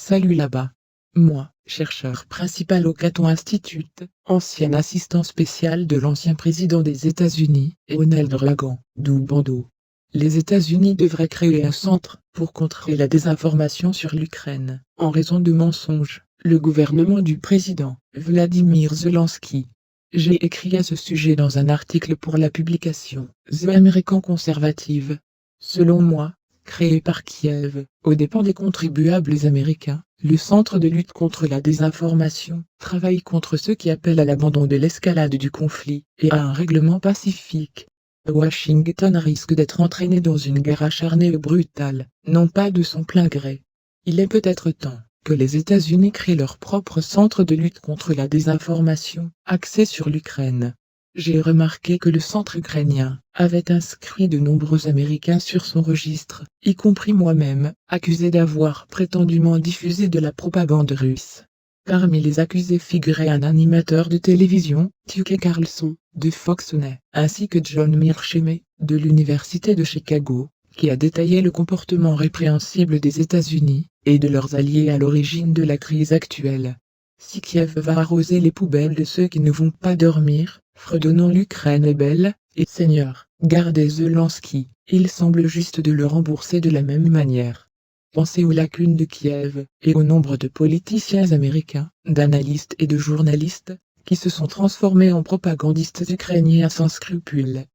Salut là-bas. Moi, chercheur principal au Caton Institute, ancien assistant spécial de l'ancien président des États-Unis, Ronald Reagan, d'où Bando. Les États-Unis devraient créer un centre pour contrer la désinformation sur l'Ukraine, en raison de mensonges. Le gouvernement du président Vladimir Zelensky. J'ai écrit à ce sujet dans un article pour la publication The American Conservative. Selon moi, créé par Kiev, aux dépens des contribuables américains, le Centre de lutte contre la désinformation travaille contre ceux qui appellent à l'abandon de l'escalade du conflit et à un règlement pacifique. Washington risque d'être entraîné dans une guerre acharnée et brutale, non pas de son plein gré. Il est peut-être temps que les États-Unis créent leur propre centre de lutte contre la désinformation, axé sur l'Ukraine. J'ai remarqué que le centre ukrainien avait inscrit de nombreux Américains sur son registre, y compris moi-même, accusé d'avoir prétendument diffusé de la propagande russe. Parmi les accusés figurait un animateur de télévision, Tucker Carlson, de Fox News, ainsi que John Mearsheimer, de l'Université de Chicago, qui a détaillé le comportement répréhensible des États-Unis et de leurs alliés à l'origine de la crise actuelle. Si Kiev va arroser les poubelles de ceux qui ne vont pas dormir, fredonnant l'Ukraine est belle, et Seigneur, gardez Zelensky, il semble juste de le rembourser de la même manière. Pensez aux lacunes de Kiev, et au nombre de politiciens américains, d'analystes et de journalistes, qui se sont transformés en propagandistes ukrainiens sans scrupules.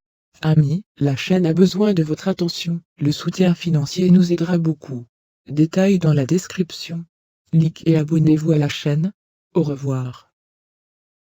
Amis, la chaîne a besoin de votre attention, le soutien financier nous aidera beaucoup. Détails dans la description. Likez et abonnez-vous à la chaîne. Au revoir.